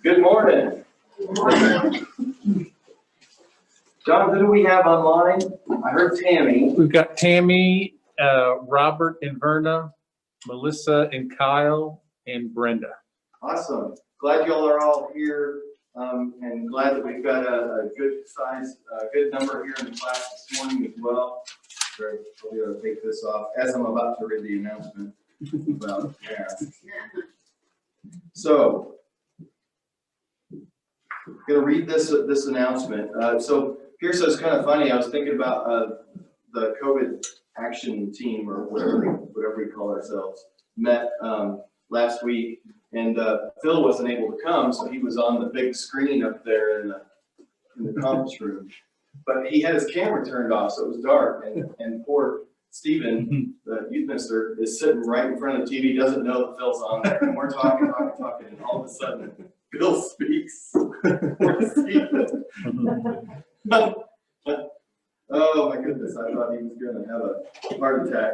Good morning. John, who do we have online? I heard Tammy. We've got Tammy, Robert and Verna, Melissa and Kyle, and Brenda. Awesome. Glad y'all are all here, and glad that we've got a good size, good number here in the class this morning as well. We're going to take this off as I'm about to read the announcement about masks. So, I'm going to read this announcement. So here, so it's kind of funny. I was thinking about the COVID action team, or whatever we call ourselves, met last week, and Phil wasn't able to come, so he was on the big screen up there in the conference room. But he had his camera turned off, so it was dark, and poor Stephen, the youth minister, is sitting right in front of the TV, doesn't know that Phil's on there, and we're talking, and all of a sudden, Phil speaks. Poor Stephen. Oh my goodness, I thought he was going to have a heart attack.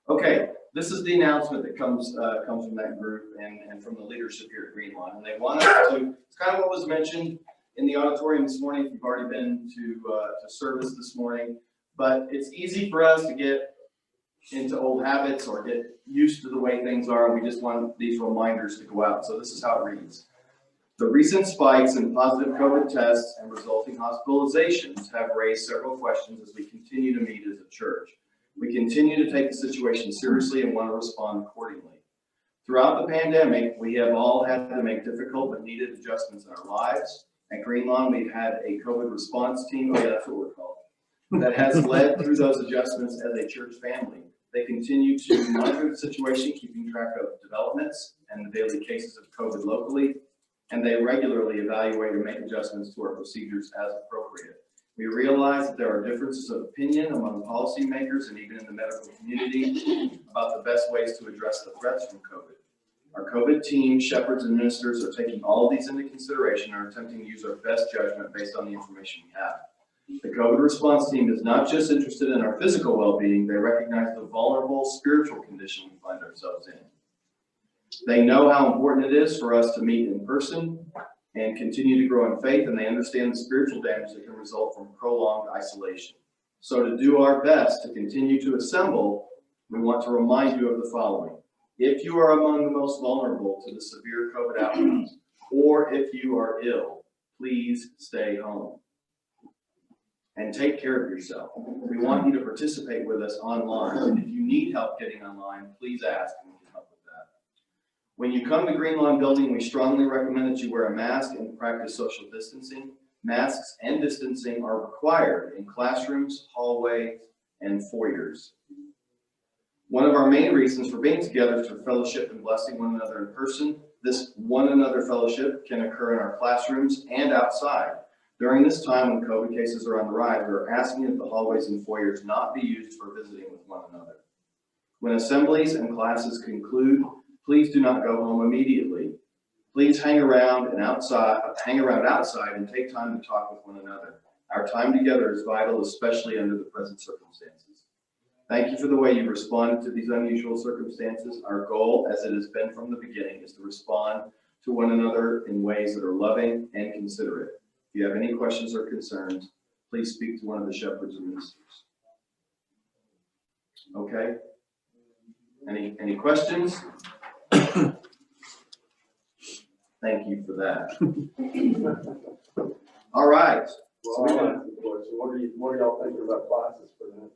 Okay, this is the announcement that comes from that group and from the leadership here at Greenlawn. And they want us to, it's kind of what was mentioned in the auditorium this morning, if you've already been to service this morning. But it's easy for us to get into old habits or get used to the way things are. And we just want these reminders to go out. So this is how it reads. The recent spikes in positive COVID tests and resulting hospitalizations have raised several questions as we continue to meet as a church. We continue to take the situation seriously and want to respond accordingly. Throughout the pandemic, we have all had to make difficult but needed adjustments in our lives. At Greenlawn, we've had a COVID response team, that's what we're called, that has led through those adjustments as a church family. They continue to monitor the situation, keeping track of developments and the daily cases of COVID locally, and they regularly evaluate and make adjustments to our procedures as appropriate. We realize that there are differences of opinion among policymakers and even in the medical community about the best ways to address the threats from COVID. Our COVID team, shepherds and ministers are taking all of these into consideration and are attempting to use our best judgment based on the information we have. The COVID response team is not just interested in our physical well-being, they recognize the vulnerable spiritual condition we find ourselves in. They know how important it is for us to meet in person and continue to grow in faith, and they understand the spiritual damage that can result from prolonged isolation. So to do our best to continue to assemble, we want to remind you of the following. If you are among the most vulnerable to the severe COVID outcomes, or if you are ill, please stay home and take care of yourself. We want you to participate with us online. And if you need help getting online, please ask and we can help with that. When you come to Greenlawn Building, we strongly recommend that you wear a mask and practice social distancing. Masks and distancing are required in classrooms, hallways, and foyers. One of our main reasons for being together is for fellowship and blessing one another in person. This one another fellowship can occur in our classrooms and outside. During this time when COVID cases are on the rise, we are asking that the hallways and foyers not be used for visiting with one another. When assemblies and classes conclude, please do not go home immediately. Please hang around outside and take time to talk with one another. Our time together is vital, especially under the present circumstances. Thank you for the way you responded to these unusual circumstances. Our goal, as it has been from the beginning, is to respond to one another in ways that are loving and considerate. If you have any questions or concerns, please speak to one of the shepherds or ministers. Okay? Any questions? Thank you for that. All right. Well, what are y'all thinking about classes for that?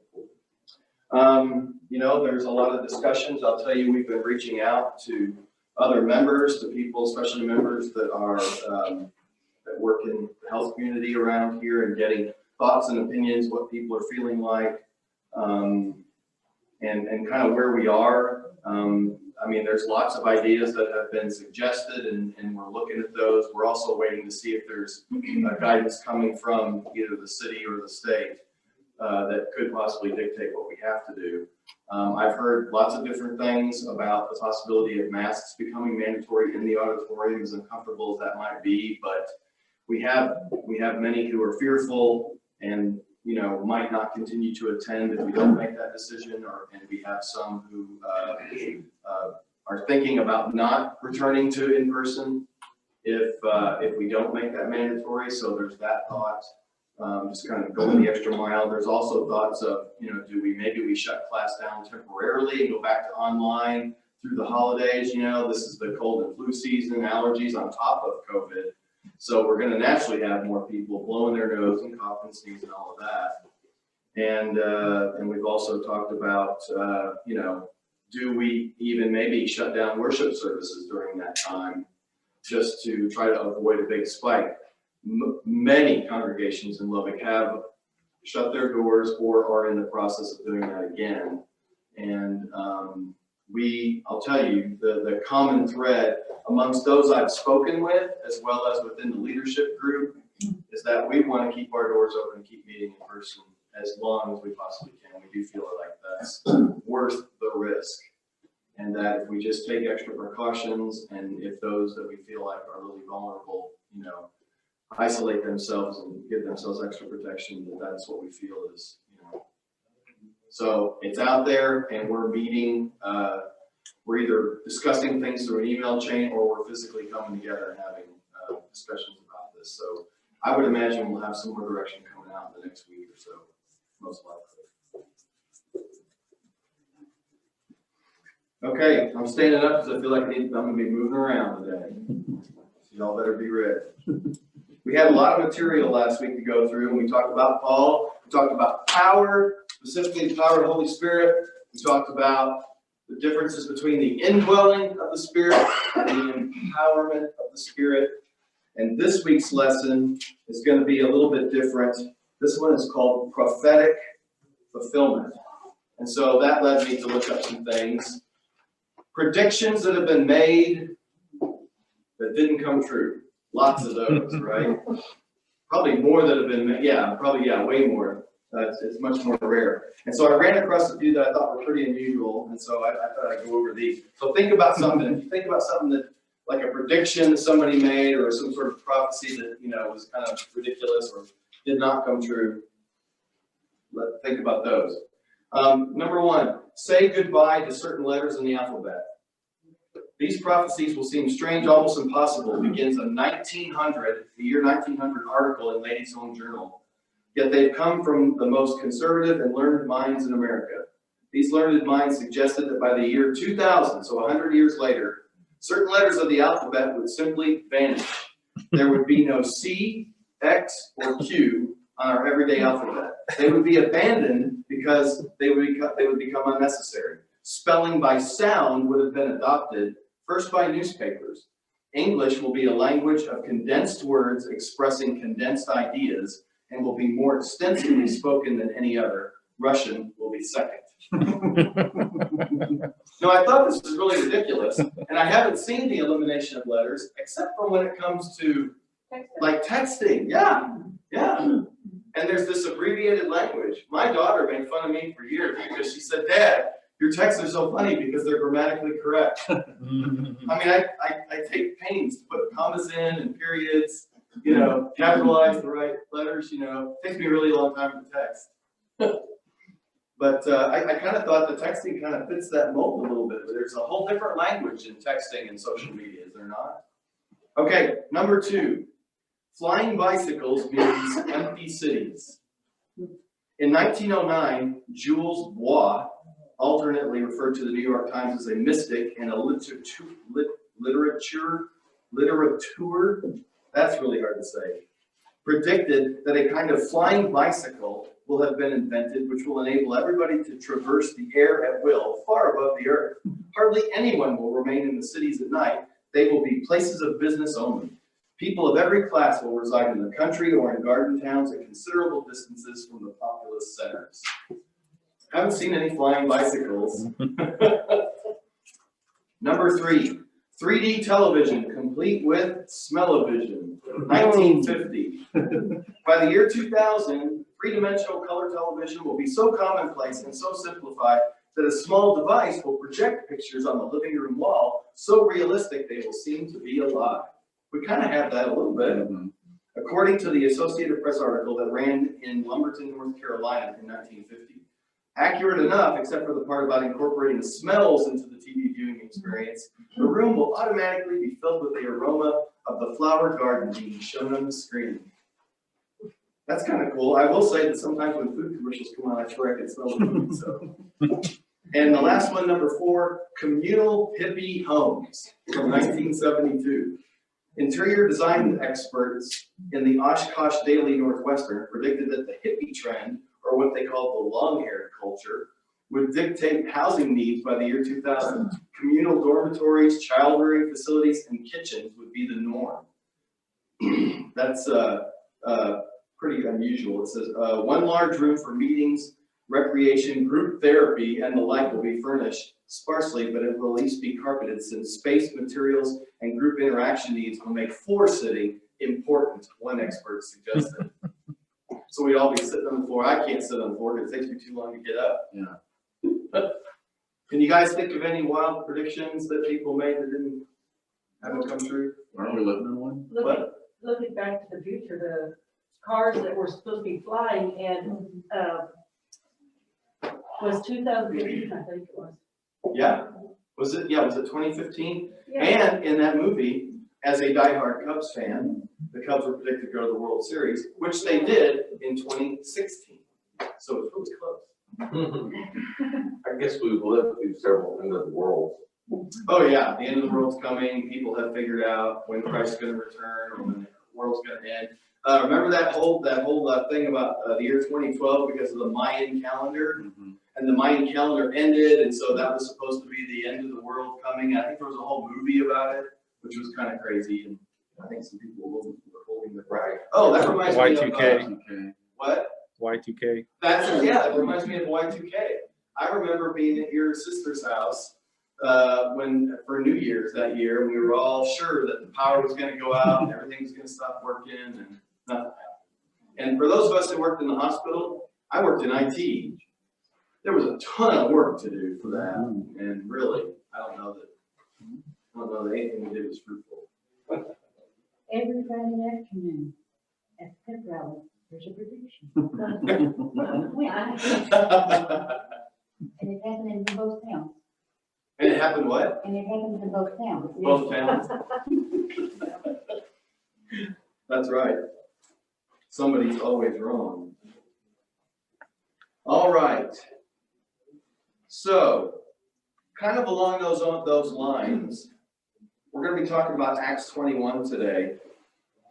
You know, there's a lot of discussions. I'll tell you, we've been reaching out to other members, to people, especially members that are that work in the health community around here, and getting thoughts and opinions, what people are feeling like, and kind of where we are. I mean, there's lots of ideas that have been suggested, and we're looking at those. We're also waiting to see if there's guidance coming from either the city or the state that could possibly dictate what we have to do. I've heard lots of different things about the possibility of masks becoming mandatory in the auditorium, as uncomfortable as that might be, but we have many who are fearful and might not continue to attend if we don't make that decision, and we have some who thinking about not returning to in-person if we don't make that mandatory. So there's that thought, just kind of going the extra mile. There's also thoughts of, maybe we shut class down temporarily and go back to online through the holidays. This is the cold and flu season, allergies on top of COVID. So we're going to naturally have more people blowing their nose and coughing, sneezing, all of that. And we've also talked about, do we even maybe shut down worship services during that time just to try to avoid a big spike? Many congregations in Lubbock have shut their doors or are in the process of doing that again. And I'll tell you, the common thread amongst those I've spoken with, as well as within the leadership group, is that we want to keep our doors open and keep meeting in person as long as we possibly can. We do feel like that's worth the risk. And that if we just take extra precautions, and if those that we feel like are really vulnerable, isolate themselves and give themselves extra protection, that's what we feel is, So it's out there, and we're meeting, we're either discussing things through an email chain, or we're physically coming together and having discussions about this. So I would imagine we'll have some more direction coming out in the next week or so, most likely. Okay, I'm standing up because I feel like I'm going to be moving around today. So y'all better be ready. We had a lot of material last week to go through, and we talked about Paul. We talked about power, specifically the power of the Holy Spirit. We talked about the differences between the indwelling of the Spirit and the empowerment of the Spirit. And this week's lesson is going to be a little bit different. This one is called prophetic fulfillment. And so that led me to look up some things. Predictions that have been made that didn't come true. Lots of those, right? Probably more that have been made. Way more. It's much more rare. And so I ran across a few that I thought were pretty unusual, and so I thought I'd go over these. So think about something. If you think about something that, like a prediction that somebody made, or some sort of prophecy that, was kind of ridiculous or did not come true, think about those. Number one, say goodbye to certain letters in the alphabet. These prophecies will seem strange, almost impossible. It begins in the year 1900 article in Ladies' Home Journal. Yet they've come from the most conservative and learned minds in America. These learned minds suggested that by the year 2000, so 100 years later, certain letters of the alphabet would simply vanish. There would be no C, X, or Q on our everyday alphabet. They would be abandoned because they would become unnecessary. Spelling by sound would have been adopted, first by newspapers. English will be a language of condensed words expressing condensed ideas and will be more extensively spoken than any other. Russian will be second. No, I thought this was really ridiculous, and I haven't seen the elimination of letters except for when it comes to like texting. Yeah. And there's this abbreviated language. My daughter made fun of me for years because she said, "Dad, your texts are so funny because they're grammatically correct." I mean, I take pains to put commas in and periods, capitalize the right letters, it takes me a really long time to text. But I kind of thought the texting kind of fits that mold a little bit. But there's a whole different language in texting and social media, is there not? Okay, number two. Flying bicycles means empty cities. In 1909, Jules Bois alternately referred to the New York Times as a mystic and a literature, that's really hard to say, predicted that a kind of flying bicycle will have been invented, which will enable everybody to traverse the air at will, far above the earth. Hardly anyone will remain in the cities at night. They will be places of business only. People of every class will reside in the country or in garden towns at considerable distances from the populous centers. Haven't seen any flying bicycles. Number three, 3D television, complete with smell-o-vision, 1950. By the year 2000, three-dimensional color television will be so commonplace and so simplified that a small device will project pictures on the living room wall so realistic they will seem to be alive. We kind of have that a little bit. According to the Associated Press article that ran in Lumberton, North Carolina in 1950, Accurate enough, except for the part about incorporating smells into the TV viewing experience. The room will automatically be filled with the aroma of the flower garden being shown on the screen. That's kind of cool. I will say that sometimes when food commercials come on, I swear I can smell the food. So. And the last one, number 4, communal hippie homes from 1972. Interior design experts in the Oshkosh Daily Northwestern predicted that the hippie trend, or what they call the long-haired culture, would dictate housing needs by the year 2000. Communal dormitories, child-rearing facilities, and kitchens would be the norm. That's pretty unusual. It says, one large room for meetings, recreation, group therapy, and the like will be furnished sparsely, but it will at least be carpeted since space, materials, and group interaction needs will make floor sitting important, one expert suggested. So we'd all be sitting on the floor. I can't sit on the floor because it takes me too long to get up. Yeah. Can you guys think of any wild predictions that people made that haven't come true? Aren't we living in one? Looking back to the future, the cars that were supposed to be flying and was 2015, I think it was. Yeah. Was it 2015? Yeah. And in that movie, as a diehard Cubs fan, the Cubs were predicted to go to the World Series, which they did in 2016. So it was close. I guess we've lived through several end of the world. Oh yeah, the end of the world's coming. People have figured out when Christ's going to return or when the world's going to end. Remember that whole thing about the year 2012 because of the Mayan calendar? Mm-hmm. And the Mayan calendar ended, and so that was supposed to be the end of the world coming. I think there was a whole movie about it, which was kind of crazy, and I think some people were holding the brag. Oh, that reminds me of Y2K. What? Y2K. That reminds me of Y2K. I remember being at your sister's house for New Year's that year, and we were all sure that the power was going to go out and everything was going to stop working, and nothing happened. And for those of us who worked in the hospital, I worked in IT. There was a ton of work to do for that, and really, I don't know that anything we did was fruitful. Every Friday afternoon at the pep rally, there's a prediction. And it happened in both towns. And it happened what? And it happened in both towns. Both towns. That's right. Somebody's always wrong. All right. So, kind of along those lines, we're going to be talking about Acts 21 today.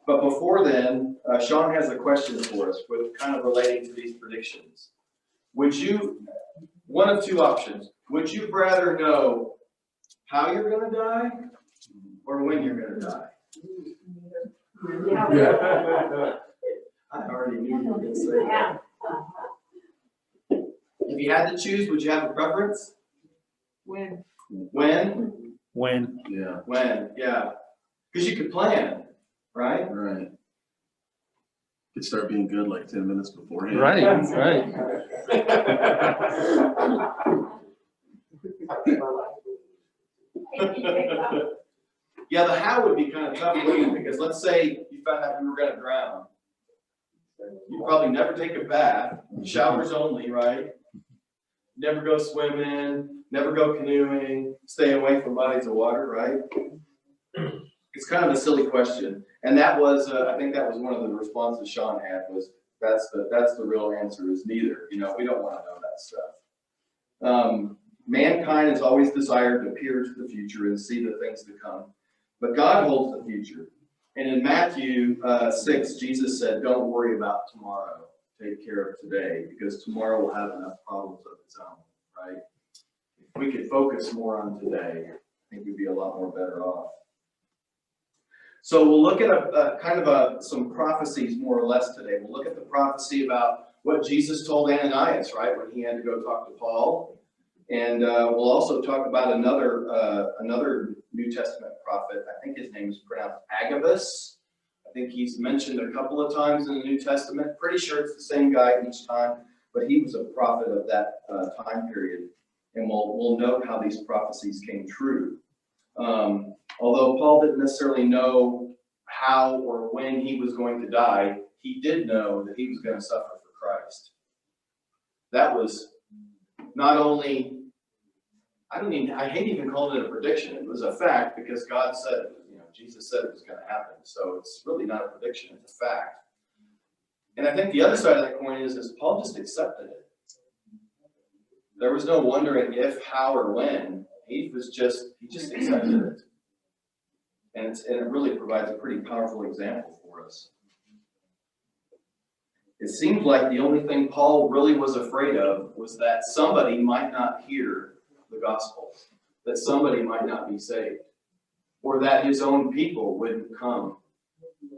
But before then, Sean has a question for us with kind of relating to these predictions. One of two options, would you rather know how you're going to die or when you're going to die? Yeah. I already knew you were going to say that. If you had to choose, would you have a preference? When? When? When? Yeah. When, yeah. Because you could plan, right? Right. Could start being good like 10 minutes beforehand. Right, right. Yeah, the how would be kind of tough, wouldn't it? Because let's say you found out you were going to drown. You'd probably never take a bath, showers only, right? Never go swimming, never go canoeing, stay away from bodies of water, right? It's kind of a silly question. And that was, I think that was one of the responses Sean had was, that's the real answer is neither. You know, we don't want to know that stuff. Mankind has always desired to peer into the future and see the things to come. But God holds the future. And in Matthew 6, Jesus said, don't worry about tomorrow. Take care of today, because tomorrow will have enough problems of its own, right? If we could focus more on today, I think we'd be a lot more better off. So we'll look at some prophecies more or less today. We'll look at the prophecy about what Jesus told Ananias, right, when he had to go talk to Paul. And we'll also talk about another New Testament prophet. I think his name is pronounced Agabus. I think he's mentioned a couple of times in the New Testament. Pretty sure it's the same guy each time, but he was a prophet of that time period. And we'll note how these prophecies came true. Although Paul didn't necessarily know how or when he was going to die, he did know that he was going to suffer for Christ. That was not only, I hate even calling it a prediction. It was a fact because God said, Jesus said it was going to happen. So it's really not a prediction, it's a fact. And I think the other side of that coin is Paul just accepted it. There was no wondering if, how, or when. He just accepted it. And it really provides a pretty powerful example for us. It seems like the only thing Paul really was afraid of was that somebody might not hear the gospel, that somebody might not be saved, or that his own people wouldn't come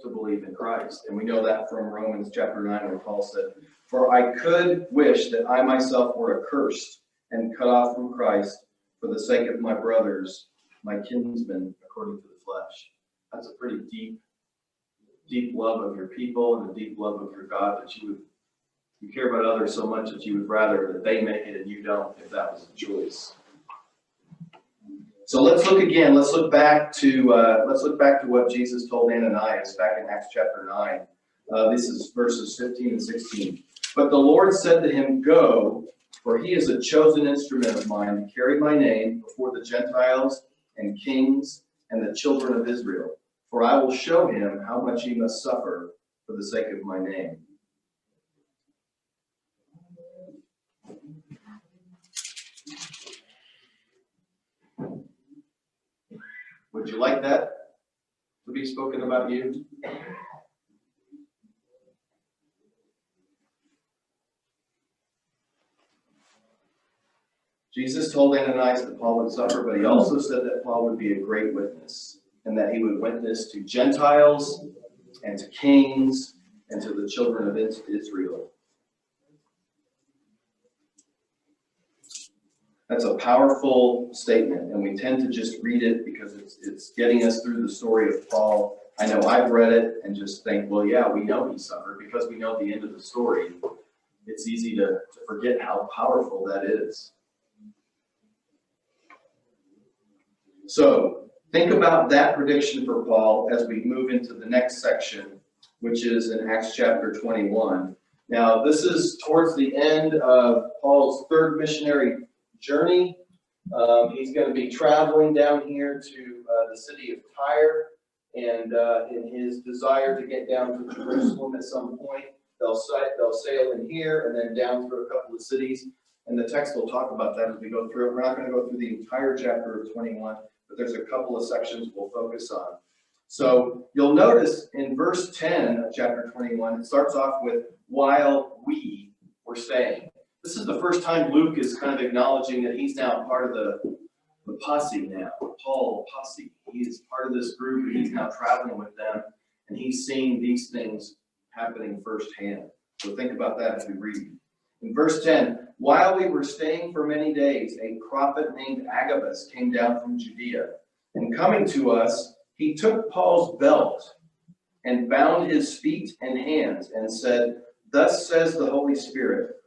to believe in Christ. And we know that from Romans chapter 9, where Paul said, "For I could wish that I myself were accursed and cut off from Christ for the sake of my brothers, my kinsmen, according to the flesh." That's a pretty deep love of your people and a deep love of your God, that you care about others so much that you would rather that they make it and you don't, if that was a choice. So let's look back to what Jesus told Ananias back in Acts chapter 9. This is verses 15 and 16. "But the Lord said to him, 'Go, for he is a chosen instrument of mine to carry my name before the Gentiles and kings and the children of Israel. For I will show him how much he must suffer for the sake of my name.'" Would you like that to be spoken about you? Jesus told Ananias that Paul would suffer, but he also said that Paul would be a great witness, and that he would witness to Gentiles and to kings and to the children of Israel. That's a powerful statement, and we tend to just read it because it's getting us through the story of Paul. I know I've read it and just think, well, yeah, we know he suffered because we know the end of the story. It's easy to forget how powerful that is. So think about that prediction for Paul as we move into the next section, which is in Acts chapter 21. Now, this is towards the end of Paul's third missionary journey. He's going to be traveling down here to the city of Tyre, and in his desire to get down to Jerusalem at some point, they'll sail in here and then down through a couple of cities, and the text will talk about that as we go through it. We're not going to go through the entire chapter of 21, but there's a couple of sections we'll focus on. So you'll notice in verse 10 of chapter 21, it starts off with, "While we were staying." This is the first time Luke is kind of acknowledging that he's now part of the posse now, Paul posse. He is part of this group, and he's now traveling with them, and he's seeing these things happening firsthand. So think about that as we read. In verse 10, "While we were staying for many days, a prophet named Agabus came down from Judea. And coming to us, he took Paul's belt and bound his feet and hands and said, 'Thus says the Holy Spirit,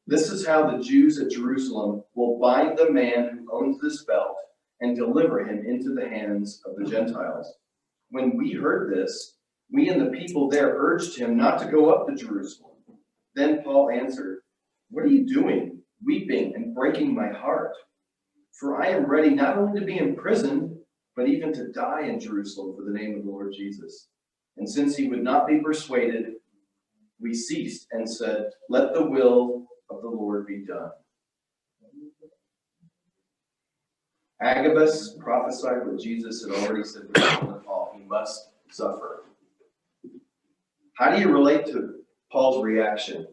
this is how the Jews at Jerusalem will bind the man who owns this belt and deliver him into the hands of the Gentiles.' When we heard this, we and the people there urged him not to go up to Jerusalem. Then Paul answered, 'What are you doing, weeping and breaking my heart? For I am ready not only to be imprisoned, but even to die in Jerusalem for the name of the Lord Jesus.' And since he would not be persuaded, we ceased and said, 'Let the will of the Lord be done.'" Agabus prophesied what Jesus had already said to Paul: he must suffer. How do you relate to Paul's reaction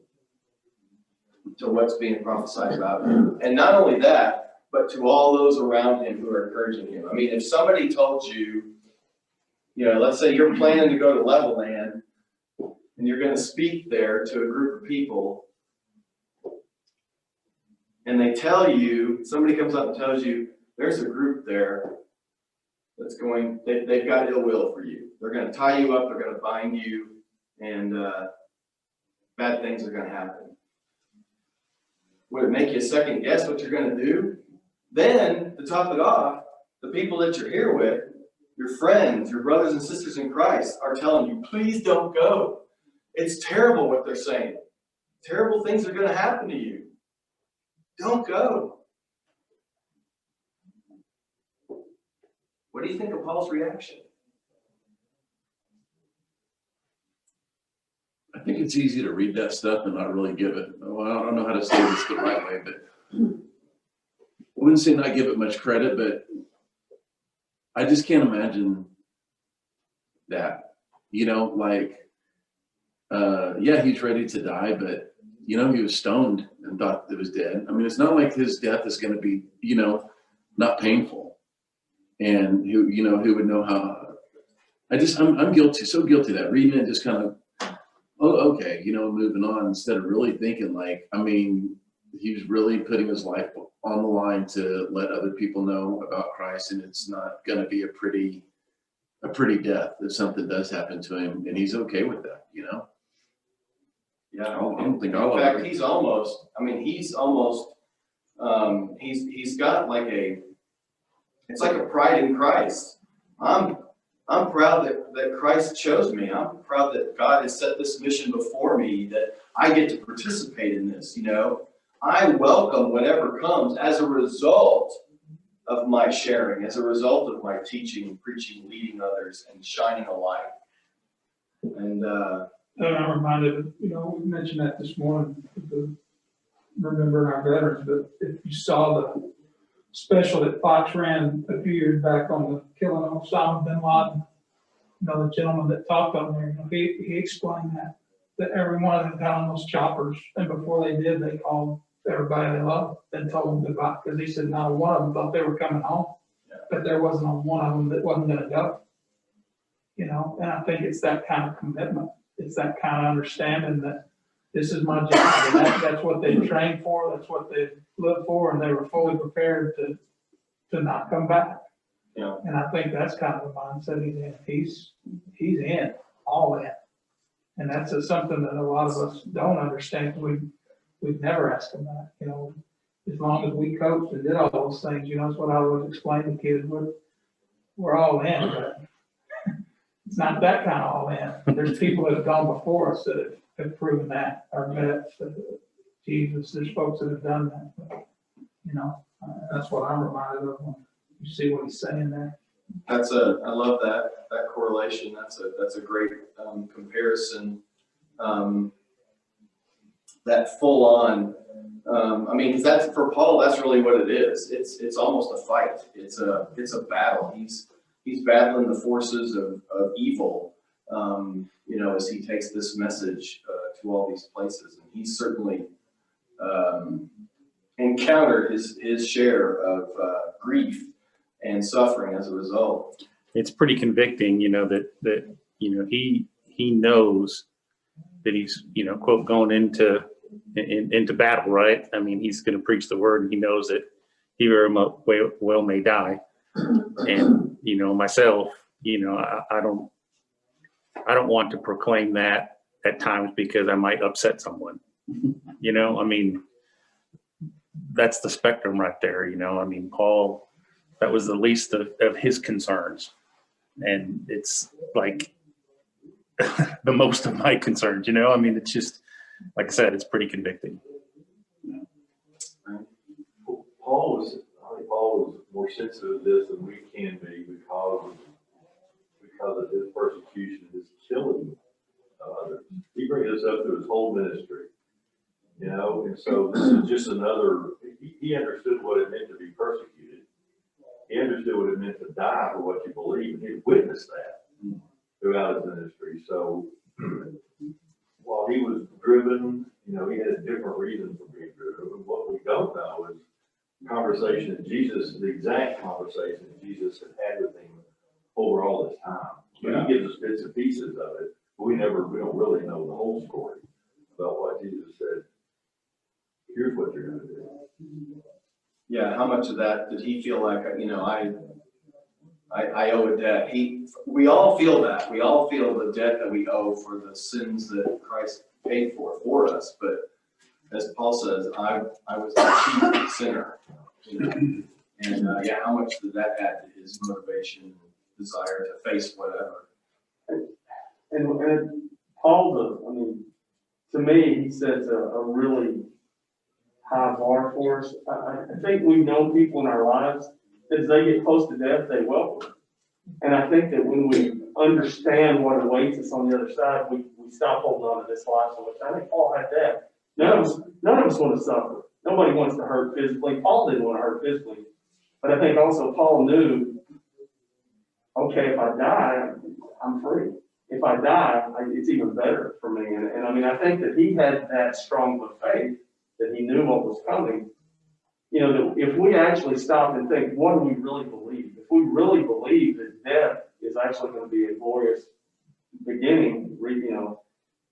to what's being prophesied about him? And not only that, but to all those around him who are encouraging him. I mean, if somebody told you, let's say you're planning to go to Levelland, and you're going to speak there to a group of people, and they tell you, somebody comes up and tells you, there's a group there that's they've got ill will for you. They're going to tie you up, they're going to bind you, and bad things are going to happen. Would it make you second guess what you're going to do? Then, to top it off, the people that you're here with, your friends, your brothers and sisters in Christ, are telling you, please don't go. It's terrible what they're saying. Terrible things are going to happen to you. don't go. What do you think of Paul's reaction? I think it's easy to read that stuff and not really give it, well, I don't know how to say this the right way, but I wouldn't say not give it much credit, but I just can't imagine that, you know, like, yeah, he's ready to die, but you know, he was stoned and thought it was dead. I mean, it's not like his death is going to be, you know, not painful. And who would know how, I'm guilty, so guilty of that, reading it just kind of, oh, okay, you know, moving on instead of really thinking like, I mean, he was really putting his life on the line to let other people know about Christ, and it's not going to be a pretty death if something does happen to him, and he's okay with that, you know? Yeah, I don't think in I'll fact, ever. he's almost, he's got like it's like a pride in Christ. I'm proud that Christ chose me. I'm proud that God has set this mission before me, that I get to participate in this, you know. I welcome whatever comes as a result of my sharing, as a result of my teaching, preaching, leading others, and shining a light. And I'm reminded, you know, we mentioned that this morning, remembering our veterans, but if you saw the special that Fox ran a few years back on the killing of Osama bin Laden, you know, the gentleman that talked on there, you know, he explained that every one of them got on those choppers, and before they did, they called everybody they loved and told them goodbye, because he said not one of them thought they were coming home, but there wasn't one of them that wasn't going to go, you know. And I think it's that kind of commitment. It's that kind of understanding that this is my job, and that's what they trained for, that's what they lived for, and they were fully prepared to not come back. Yeah. And I think that's kind of the mindset he's in. He's in, all in. And that's something that a lot of us don't understand. We've never asked him that, you know. As long as we coached and did all those things, you know, that's what I always explain to kids. We're all in, but it's not that kind of all in. There's people that have gone before us that have proven that, our vets, Jesus, there's folks that have done that. You know, that's what I'm reminded of when you see what he's saying there. I love that correlation. That's a great comparison. That full on, I mean, because that's, for Paul, that's really what it is. It's almost a fight. It's a battle. He's battling the forces of evil, you know, as he takes this message to all these places. And he's certainly encountered his share of grief and suffering as a result. It's pretty convicting, you know, that you know, he knows that he's, you know, quote, going into battle, right? I mean, he's going to preach the word, and he knows that he very well may die. And, you know, myself, you know, I don't want to proclaim that at times because I might upset someone. You know, I mean, that's the spectrum right there. You know, I mean, Paul, that was the least of his concerns. And it's like the most of my concerns, you know? I mean, it's just, like I said, it's pretty convicting. Paul was more sensitive to this than we can be because of his persecution, his killing of others. He brings this up through his whole ministry, you know, and so this is just another, he understood what it meant to be persecuted. He understood what it meant to die for what you believe, and he witnessed that throughout his ministry. So while he was driven, you know, he had different reasons for being driven. What we don't know is conversation that Jesus, the exact conversation that Jesus had with him over all this time. But he gives us bits and pieces of it, but we don't really know the whole story about what Jesus said. Here's what you're going to do. Yeah, how much of that did he feel like, you know, I owe a debt? We all feel that. We all feel the debt that we owe for the sins that Christ paid for us. But as Paul says, I was the chief sinner. You know? And yeah, how much did that add to his motivation and desire to face whatever? And Paul does, I mean, to me, he sets a really high bar for us. I think we've known people in our lives, as they get close to death, they welcome it. And I think that when we understand what awaits us on the other side, we stop holding on to this life so much. I think Paul had that. None of us want to suffer. Nobody wants to hurt physically. Paul didn't want to hurt physically. But I think also Paul knew, okay, if I die, I'm free. If I die, it's even better for me. And I mean, I think that he had that strong of a faith that he knew what was coming. You know, that if we actually stop and think, what do we really believe? If we really believe that death is actually going to be a glorious beginning, you know,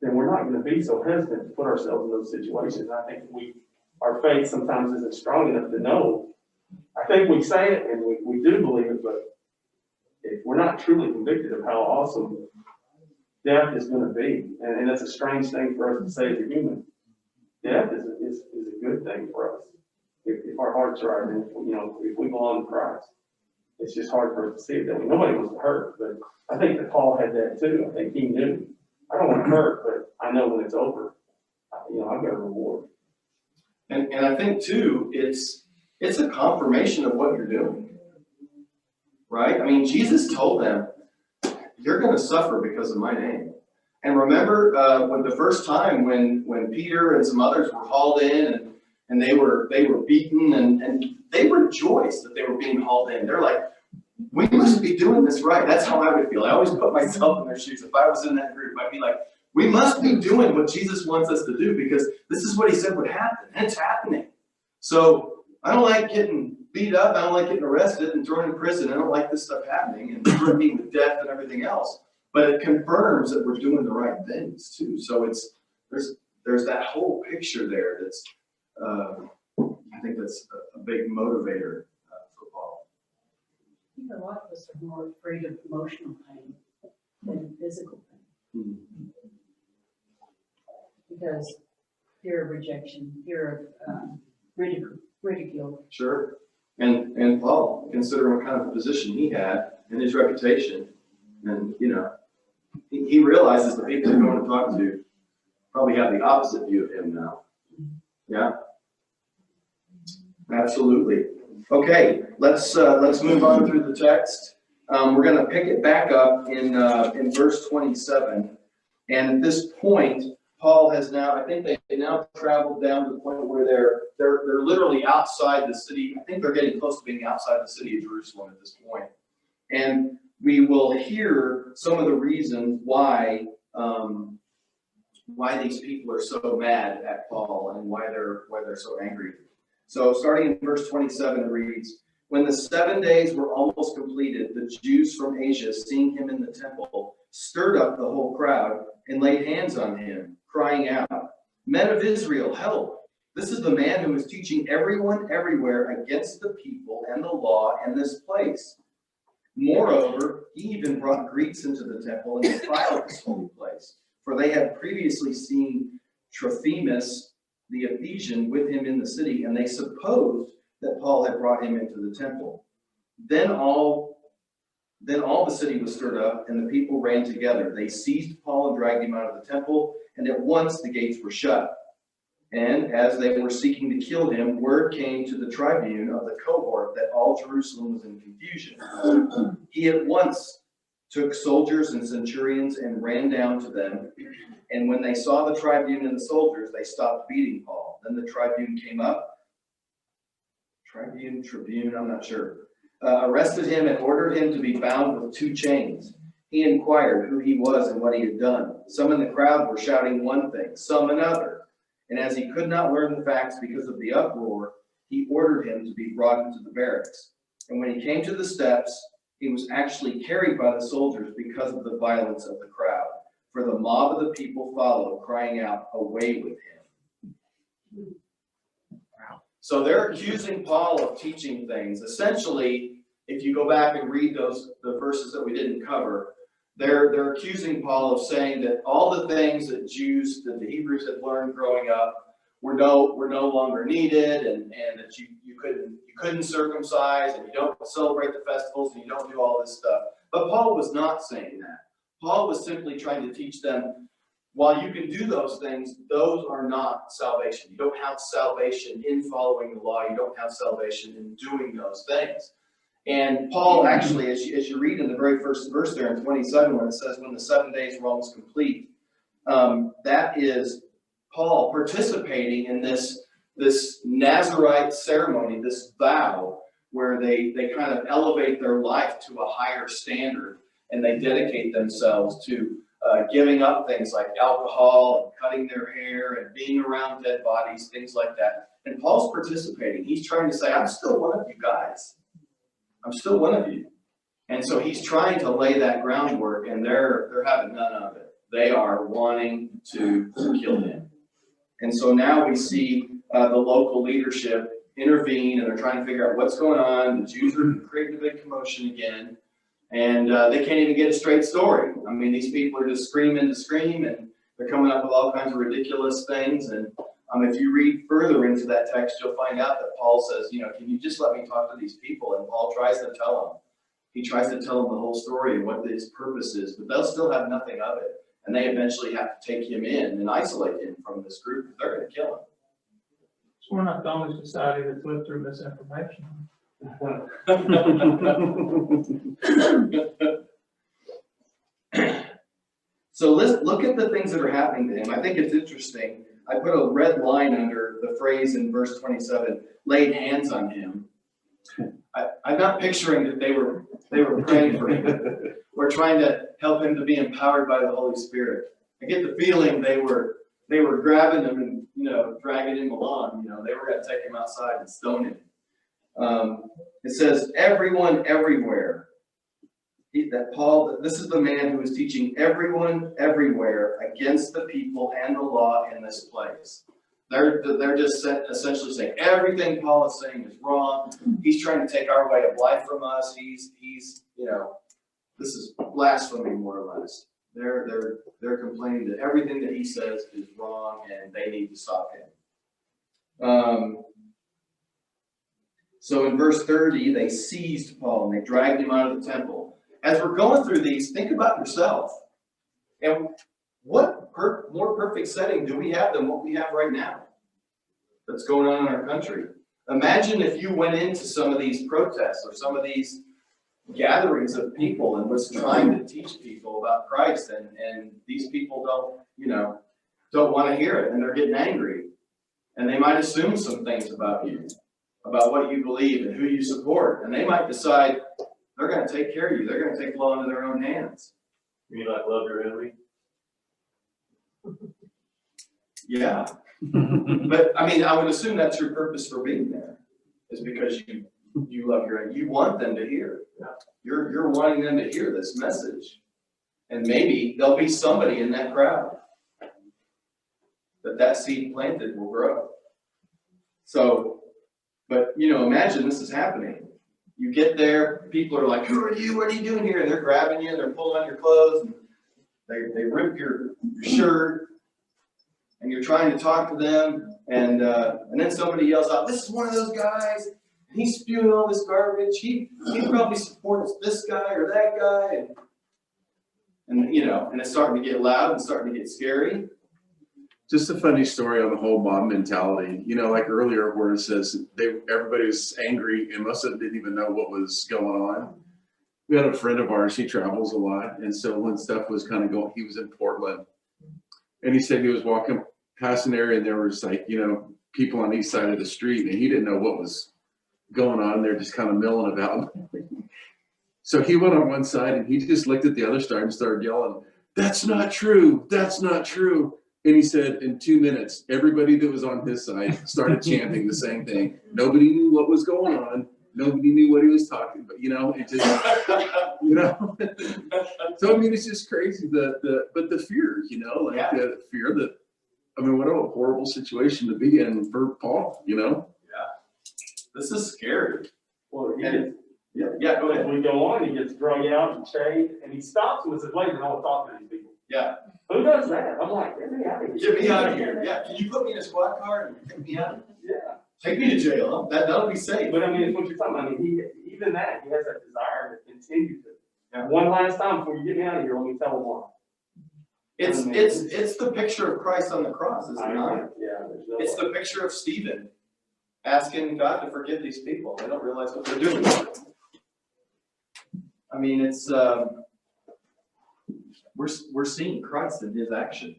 then we're not going to be so hesitant to put ourselves in those situations. I think our faith sometimes isn't strong enough to know. I think we say it and we do believe it, but if we're not truly convicted of how awesome death is going to be, and that's a strange thing for us to say as a human. Death is a good thing for us if our hearts are right, and if we belong to Christ. It's just hard for us to see it that way. Nobody wants to hurt, but I think that Paul had that too. I think he knew, I don't want to hurt, but I know when it's over, I've got a reward. And I think too, it's a confirmation of what you're doing, right? I mean, Jesus told them, you're going to suffer because of my name. And remember when the first time when Peter and some others were hauled in and they were beaten and they rejoiced that they were being hauled in. They're like, we must be doing this right. That's how I would feel. I always put myself in their shoes. If I was in that group, I'd be like, we must be doing what Jesus wants us to do because this is what he said would happen, and it's happening. So I don't like getting beat up. I don't like getting arrested and thrown in prison. I don't like this stuff happening and threatening with death and everything else. But it confirms that we're doing the right things too. So there's that whole picture there that's I think that's a big motivator for Paul. I think a lot of us are more afraid of emotional pain than physical pain. Because fear of rejection, fear of ridicule. Sure. And Paul, considering what kind of position he had and his reputation, and he realizes the people he's going to talk to probably have the opposite view of him now. Yeah. Absolutely. Okay, let's move on through the text. We're going to pick it back up in verse 27. And at this point, Paul has now, I think they now traveled down to the point where they're literally outside the city. I think they're getting close to being outside the city of Jerusalem at this point. And we will hear some of the reasons why these people are so mad at Paul and why they're so angry. So starting in verse 27, it reads, when the 7 days were almost completed, the Jews from Asia, seeing him in the temple, stirred up the whole crowd and laid hands on him, crying out, men of Israel, help! This is the man who is teaching everyone everywhere against the people and the law in this place. Moreover, he even brought Greeks into the temple and defiled this holy place, for they had previously seen Trophimus the Ephesian with him in the city, and they supposed that Paul had brought him into the temple. Then all the city was stirred up, and the people ran together. They seized Paul and dragged him out of the temple, and at once the gates were shut. And as they were seeking to kill him, word came to the tribune of the cohort that all Jerusalem was in confusion. He at once took soldiers and centurions and ran down to them. And when they saw the tribune and the soldiers, they stopped beating Paul. Then the tribune came up. Tribune, I'm not sure. Arrested him and ordered him to be bound with 2 chains. He inquired who he was and what he had done. Some in the crowd were shouting one thing, some another. And as he could not learn the facts because of the uproar, he ordered him to be brought into the barracks. And when he came to the steps, he was actually carried by the soldiers because of the violence of the crowd. For the mob of the people followed, crying out, away with him. So they're accusing Paul of teaching things. Essentially, if you go back and read the verses that we didn't cover, they're accusing Paul of saying that all the things that the Hebrews had learned growing up were no longer needed, and that you couldn't circumcise, and you don't celebrate the festivals, and you don't do all this stuff. But Paul was not saying that. Paul was simply trying to teach them while you can do those things, those are not salvation. You don't have salvation in following the law. You don't have salvation in doing those things. And Paul actually, as you read in the very first verse there in 27, when it says, when the 7 days were almost complete, that is Paul participating in this Nazirite ceremony, this vow, where they kind of elevate their life to a higher standard, and they dedicate themselves to giving up things like alcohol and cutting their hair and being around dead bodies, things like that. And Paul's participating. He's trying to say, I'm still one of you guys. I'm still one of you. And so he's trying to lay that groundwork, and they're having none of it. They are wanting to kill him. And so now we see the local leadership intervene, and they're trying to figure out what's going on. The Jews are creating a big commotion again, and they can't even get a straight story. I mean, these people are just screaming to scream, and they're coming up with all kinds of ridiculous things. And if you read further into that text, you'll find out that Paul says, can you just let me talk to these people? And Paul tries to tell them. He tries to tell them the whole story and what his purpose is, but they'll still have nothing of it. And they eventually have to take him in and isolate him from this group. They're going to kill him. So we're not the only society that's lived through misinformation. So let's look at the things that are happening to him. I think it's interesting. I put a red line under the phrase in verse 27, laid hands on him. I'm not picturing that they were praying for him. We're trying to help him to be empowered by the Holy Spirit. I get the feeling they were grabbing him and dragging him along. They were going to take him outside and stone him. It says everyone everywhere. This is the man who is teaching everyone everywhere against the people and the law in this place. They're just essentially saying everything Paul is saying is wrong. He's trying to take our way of life from us. He's this is blasphemy, more or less. They're complaining that everything that he says is wrong and they need to stop him. So in verse 30, they seized Paul and they dragged him out of the temple. As we're going through these, think about yourself. And what more perfect setting do we have than what we have right now that's going on in our country? Imagine if you went into some of these protests or some of these gatherings of people and was trying to teach people about Christ, and these people don't want to hear it, and they're getting angry, and they might assume some things about you, about what you believe and who you support, and they might decide they're going to take care of you. They're going to take the law into their own hands. You mean like love your enemy? Yeah. But I would assume that's your purpose for being there, is because you love your enemy. You want them to hear. Yeah. You're wanting them to hear this message. And maybe there'll be somebody in that crowd that seed planted will grow. So, but imagine this is happening. You get there, people are like, who are you? What are you doing here? And they're grabbing you, and they're pulling on your clothes, and they rip your shirt, and you're trying to talk to them, and then somebody yells out, this is one of those guys, and he's spewing all this garbage. He probably supports this guy or that guy, and it's starting to get loud and starting to get scary. Just a funny story on the whole mob mentality. Like earlier where it says everybody was angry and most of them didn't even know what was going on. We had a friend of ours, he travels a lot. And so when stuff was kind of going, he was in Portland. And he said he was walking past an area and there was people on each side of the street and he didn't know what was going on. They're just kind of milling about. So he went on one side and he just looked at the other side and started yelling, "That's not true. That's not true." And he said in 2 minutes, everybody that was on his side started chanting the same thing. Nobody knew what was going on. Nobody knew what he was talking about. It just, So, it's just crazy. But the fear, the fear that, what a horrible situation to be in for Paul, Yeah. This is scary. Well, Yeah, go ahead. we go on, he gets drug out and shaved, and he stops and says, wait, I want to talk to these people. Yeah. Who does that? I'm like, get me out of here. Get me out of here. Yeah. Can you put me in a squad car and take me out? Yeah. Take me to jail. Huh? That'll be safe. But it's what you're talking about. Even that, he has that desire to continue to. Yeah. One last time before you get me out of here, let me tell him why. It's the picture of Christ on the cross, is it not? Yeah, there's no. It's the picture of Stephen asking God to forgive these people. They don't realize what they're doing. I mean, it's, we're seeing Christ in his actions.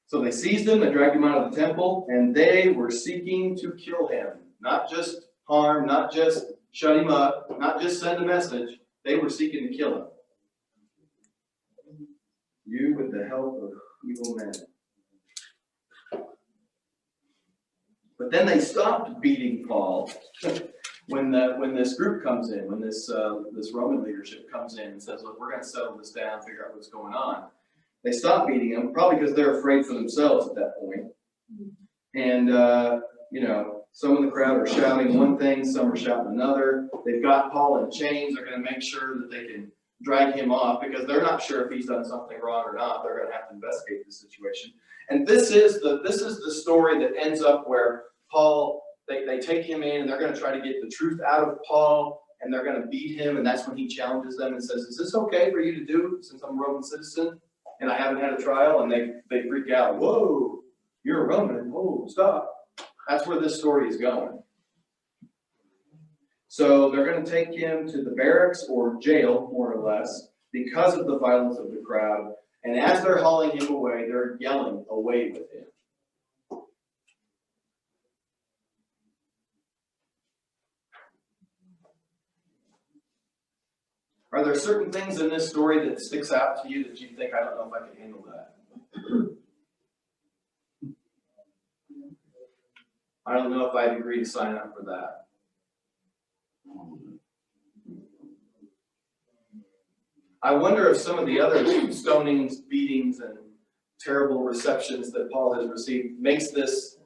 So they seized him, they dragged him out of the temple, and they were seeking to kill him. Not just harm, not just shut him up, not just send a message. They were seeking to kill him. You with the help of evil men. But then they stopped beating Paul when this group comes in, when this Roman leadership comes in and says, look, we're going to settle this down, figure out what's going on. They stopped beating him, probably because they're afraid for themselves at that point. And, some of the crowd are shouting one thing, some are shouting another. They've got Paul in chains. They're going to make sure that they can drag him off because they're not sure if he's done something wrong or not. They're going to have to investigate the situation. And this is the story that ends up where Paul, they take him in and they're going to try to get the truth out of Paul and they're going to beat him. And that's when he challenges them and says, is this okay for you to do since I'm a Roman citizen and I haven't had a trial? And they freak out. Whoa, you're a Roman. Whoa, stop. That's where this story is going. So they're going to take him to the barracks or jail, more or less, because of the violence of the crowd. And as they're hauling him away, they're yelling, away with him. Are there certain things in this story that sticks out to you that you think, I don't know if I can handle that? I don't know if I'd agree to sign up for that. I wonder if some of the other stonings, beatings, and terrible receptions that Paul has received makes this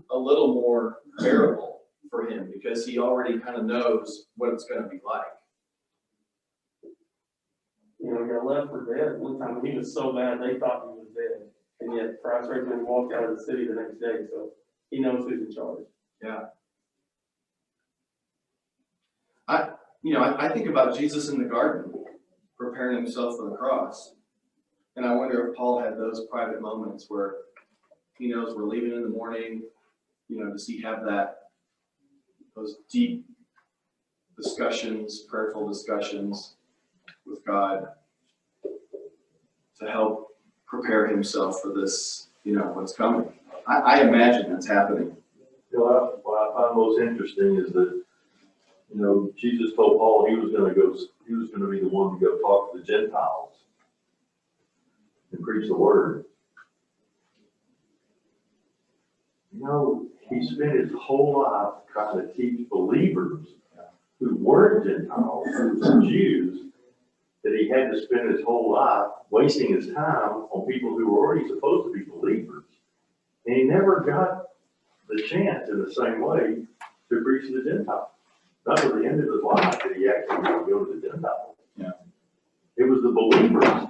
a little more bearable for him because he already kind of knows what it's going to be like. He got left for dead. One time he was so bad they thought he was dead. And yet Christ raised him and walked out of the city the next day. So he knows who's in charge. Yeah. I think about Jesus in the garden, preparing himself for the cross. And I wonder if Paul had those private moments where he knows we're leaving in the morning, does he have those deep discussions, prayerful discussions with God to help prepare himself for this, what's coming. I imagine that's happening. What I find most interesting is that, Jesus told Paul he was going to be the one to go talk to the Gentiles and preach the word. He spent his whole life trying to teach believers who weren't Gentiles, who were Jews, that he had to spend his whole life wasting his time on people who were already supposed to be believers. And he never got the chance in the same way to preach to the Gentiles. Not till the end of his life did he actually go to the Gentiles. Yeah. It was the believers,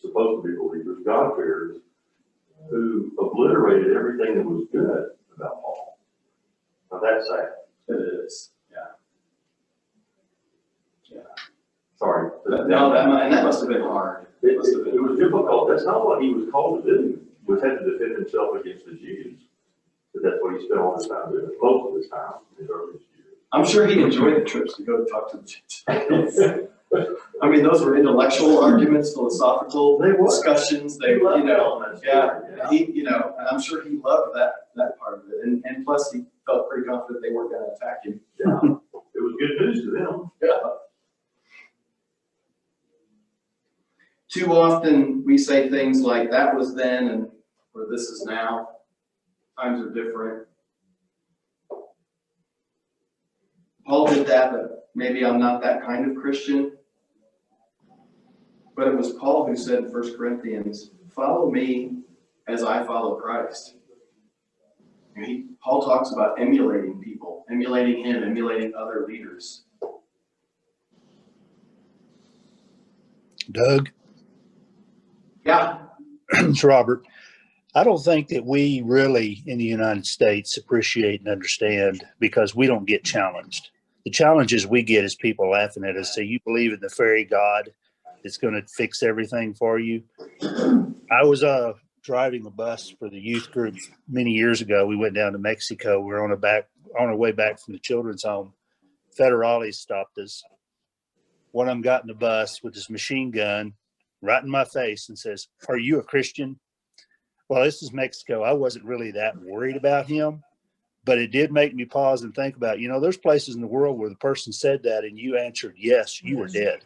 supposed to be believers, God-fearers, who obliterated everything that was good about Paul. Now that's sad. It is. Yeah. Sorry. That must have been hard. It was difficult. That's not what he was called to do, was had to defend himself against the Jews. But that's what he spent all his time doing, most of his time, in his earliest years. I'm sure he enjoyed the trips to go talk to the Gentiles. I mean, those were intellectual arguments, philosophical discussions. They were, and I'm sure he loved that part of it. And plus, he felt pretty confident they weren't going to attack him. Yeah, it was good news to them. Yeah. Too often we say things like that was then or this is now. Times are different. Paul did that, but maybe I'm not that kind of Christian. But it was Paul who said in 1 Corinthians, follow me as I follow Christ. Paul talks about emulating people, emulating him, emulating other leaders. Doug? Yeah. It's Robert. I don't think that we really in the United States appreciate and understand because we don't get challenged. the challenges we get is people laughing at us. Say, you believe in the fairy god that's going to fix everything for you. I was driving a bus for the youth group many years ago. We went down to Mexico. We were on our way back from the children's home. Federales stopped us. One of them got in the bus with his machine gun right in my face and says, "Are you a Christian?" Well, this is Mexico. I wasn't really that worried about him, but it did make me pause and think about, there's places in the world where the person said that and you answered yes, you were dead.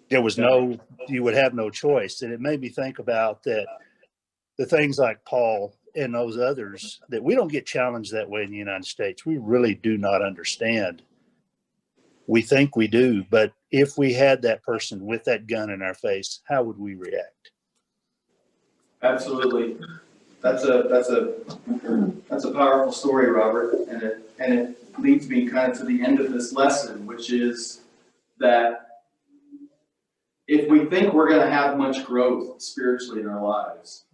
There was you would have no choice. And it made me think about that the things like Paul and those others, that we don't get challenged that way in the United States. We really do not understand. We think we do, but if we had that person with that gun in our face, how would we react? Absolutely. That's a powerful story, Robert, and it leads me kind of to the end of this lesson, which is that if we think we're going to have much growth spiritually in our lives,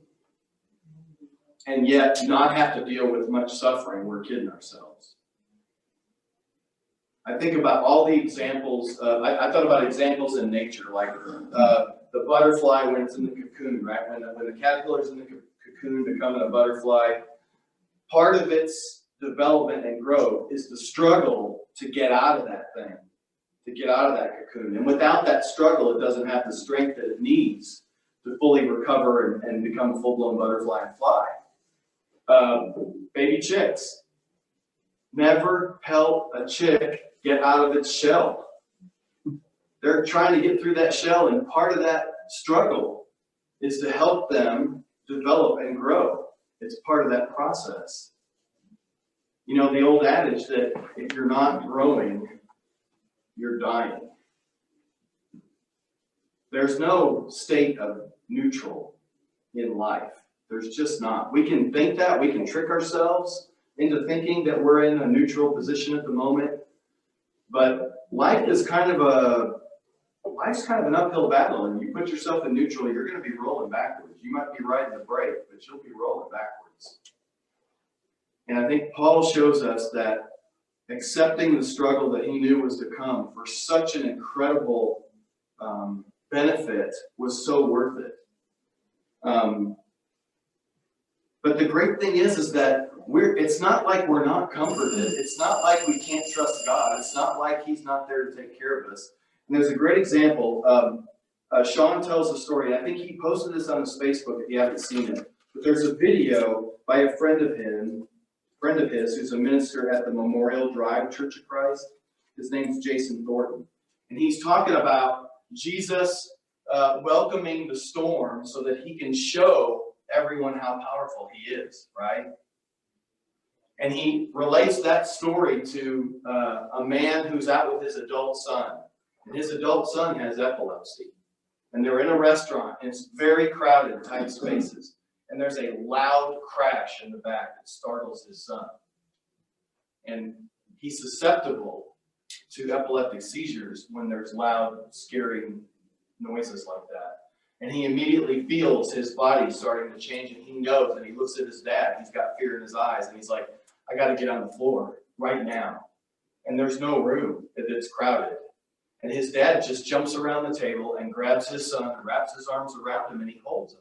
and yet not have to deal with much suffering, we're kidding ourselves. I think about all the examples. I thought about examples in nature, like the butterfly when it's in the cocoon, right? When the caterpillar's in the cocoon becoming a butterfly, part of its development and growth is the struggle to get out of that thing, to get out of that cocoon. And without that struggle, it doesn't have the strength that it needs to fully recover and become a full-blown butterfly and fly. Baby chicks. Never help a chick get out of its shell. They're trying to get through that shell, and part of that struggle is to help them develop and grow. It's part of that process. The old adage that if you're not growing, you're dying. There's no state of neutral in life. There's just not. We can think that, we can trick ourselves into thinking that we're in a neutral position at the moment, but life is kind of an uphill battle, and you put yourself in neutral, you're going to be rolling backwards. You might be riding the brake, but you'll be rolling backwards. And I think Paul shows us that accepting the struggle that he knew was to come for such an incredible benefit was so worth it. But the great thing is that it's not like we're not comforted. It's not like we can't trust God. It's not like he's not there to take care of us. And there's a great example. Sean tells a story, and I think he posted this on his Facebook if you haven't seen it. But there's a video by a friend of his who's a minister at the Memorial Drive Church of Christ. His name's Jason Thornton. And he's talking about Jesus welcoming the storm so that he can show everyone how powerful he is, right? And he relates that story to a man who's out with his adult son. And his adult son has epilepsy. And they're in a restaurant, and it's very crowded, tight spaces. And there's a loud crash in the back that startles his son. And he's susceptible to epileptic seizures when there's loud, scary noises like that. And he immediately feels his body starting to change, and he knows, and he looks at his dad. He's got fear in his eyes, and he's like, I got to get on the floor right now. And there's no room. It's crowded. And his dad just jumps around the table and grabs his son and wraps his arms around him, and he holds him.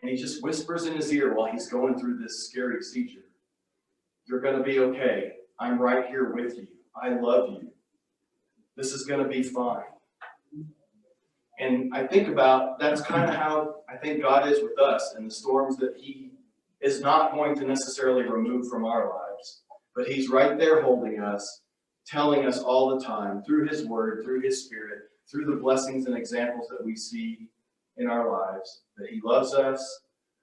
And he just whispers in his ear while he's going through this scary seizure, you're going to be okay. I'm right here with you. I love you. This is going to be fine. And I think about, that's kind of how I think God is with us and the storms that he is not going to necessarily remove from our lives. But he's right there holding us, telling us all the time through his word, through his spirit, through the blessings and examples that we see in our lives, that he loves us,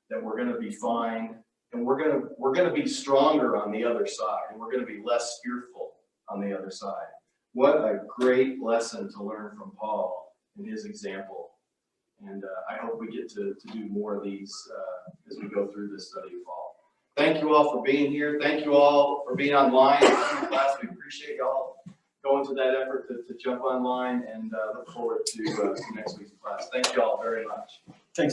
that we're going to be fine, and we're going to be stronger on the other side, and we're going to be less fearful on the other side. What a great lesson to learn from Paul and his example. And I hope we get to do more of these as we go through this study of Paul. Thank you all for being here. Thank you all for being online in the class. We appreciate y'all going to that effort to jump online, and look forward to next week's class. Thank you all very much.